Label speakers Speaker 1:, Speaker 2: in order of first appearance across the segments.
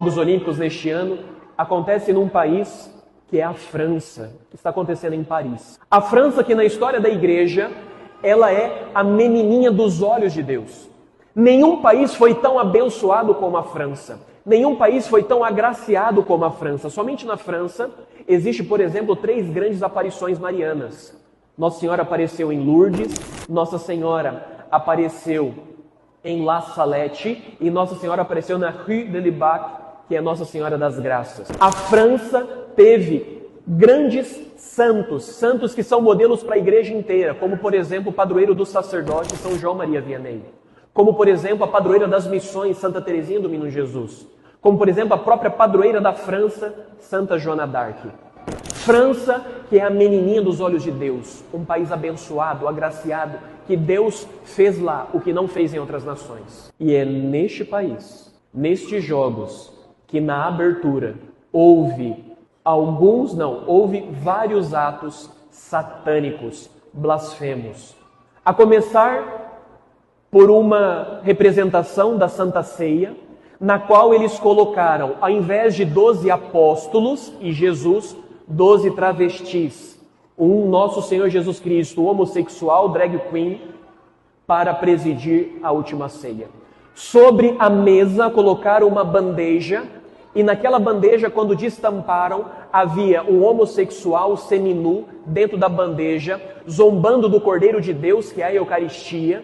Speaker 1: Jogos Olímpicos neste ano acontece num país que é a França, que está acontecendo em Paris. A França que na história da igreja, ela é a menininha dos olhos de Deus. Nenhum país foi tão abençoado como a França. Nenhum país foi tão agraciado como a França. Somente na França existe, por exemplo, 3 grandes aparições marianas. Nossa Senhora apareceu em Lourdes, Nossa Senhora apareceu em La Salette e Nossa Senhora apareceu na Rue de Libac, que é Nossa Senhora das Graças. A França teve grandes santos, santos que são modelos para a igreja inteira, como por exemplo o padroeiro dos sacerdotes, São João Maria Vianney. Como por exemplo a padroeira das missões, Santa Teresinha do Menino Jesus. Como por exemplo a própria padroeira da França, Santa Joana d'Arc. França, que é a menininha dos olhos de Deus, um país abençoado, agraciado, que Deus fez lá o que não fez em outras nações. E é neste país, nestes jogos, que na abertura houve vários atos satânicos, blasfemos. A começar por uma representação da Santa Ceia, na qual eles colocaram, ao invés de 12 apóstolos e Jesus, 12 travestis, um Nosso Senhor Jesus Cristo, homossexual, drag queen, para presidir a última ceia. Sobre a mesa colocaram uma bandeja, e naquela bandeja, quando destamparam, havia um homossexual seminu dentro da bandeja, zombando do Cordeiro de Deus, que é a Eucaristia,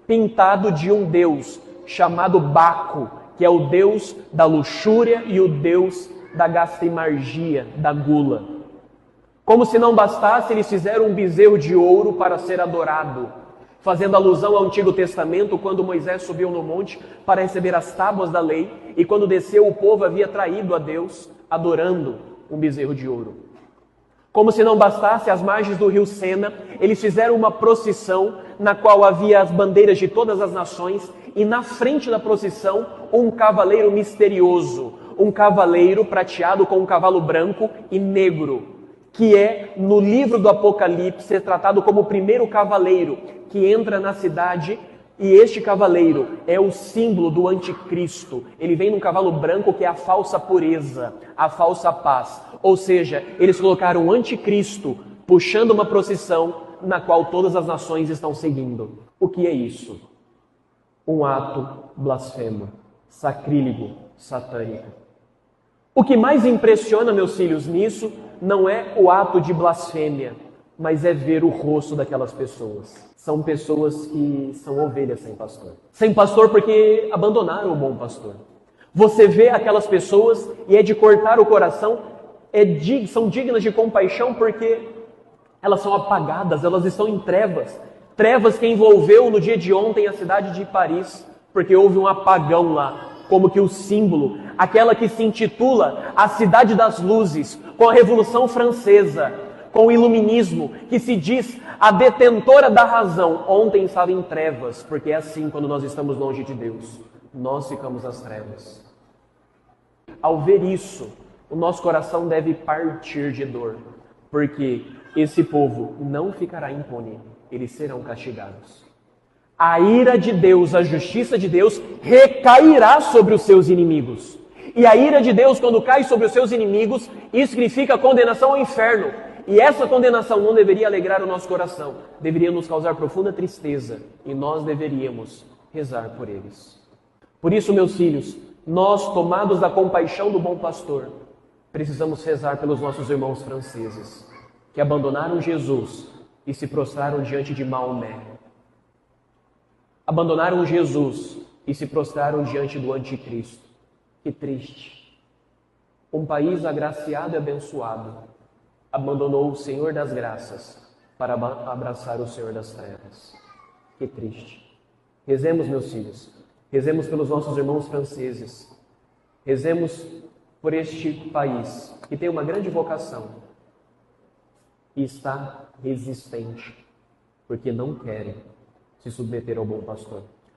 Speaker 1: pintado de um deus chamado Baco, que é o deus da luxúria e o deus da gastrimargia, da gula. Como se não bastasse, eles fizeram um bezerro de ouro para ser adorado, fazendo alusão ao Antigo Testamento, quando Moisés subiu no monte para receber as tábuas da lei, e quando desceu o povo havia traído a Deus, adorando um bezerro de ouro. Como se não bastasse, às margens do rio Sena, eles fizeram uma procissão na qual havia as bandeiras de todas as nações, e na frente da procissão, um cavaleiro misterioso, um cavaleiro prateado com um cavalo branco e negro, que é, no livro do Apocalipse, tratado como o primeiro cavaleiro que entra na cidade, e este cavaleiro é o símbolo do anticristo. Ele vem num cavalo branco que é a falsa pureza, a falsa paz. Ou seja, eles colocaram o anticristo puxando uma procissão na qual todas as nações estão seguindo. O que é isso? Um ato blasfemo, sacrílego, satânico. O que mais impressiona, meus filhos, nisso não é o ato de blasfêmia, mas é ver o rosto daquelas pessoas. São pessoas que são ovelhas sem pastor. Sem pastor porque abandonaram o bom pastor. Você vê aquelas pessoas e é de cortar o coração, são dignas de compaixão porque elas são apagadas, elas estão em trevas. Trevas que envolveu no dia de ontem a cidade de Paris, porque houve um apagão lá. Como que o símbolo, aquela que se intitula a Cidade das Luzes, com a Revolução Francesa, com o Iluminismo, que se diz a detentora da razão, ontem estava em trevas, porque é assim quando nós estamos longe de Deus, nós ficamos nas trevas. Ao ver isso, o nosso coração deve partir de dor, porque esse povo não ficará impune, eles serão castigados. A ira de Deus, a justiça de Deus recairá sobre os seus inimigos. E a ira de Deus, quando cai sobre os seus inimigos, isso significa condenação ao inferno. E essa condenação não deveria alegrar o nosso coração, deveria nos causar profunda tristeza, e nós deveríamos rezar por eles. Por isso, meus filhos, nós, tomados da compaixão do bom pastor, precisamos rezar pelos nossos irmãos franceses, que abandonaram Jesus e se prostraram diante de Maomé. Abandonaram Jesus e se prostraram diante do anticristo. Que triste. Um país agraciado e abençoado abandonou o Senhor das graças para abraçar o Senhor das trevas. Que triste. Rezemos, meus filhos. Rezemos pelos nossos irmãos franceses. Rezemos por este país que tem uma grande vocação e está resistente, porque não querem se submeter ao bom pastor.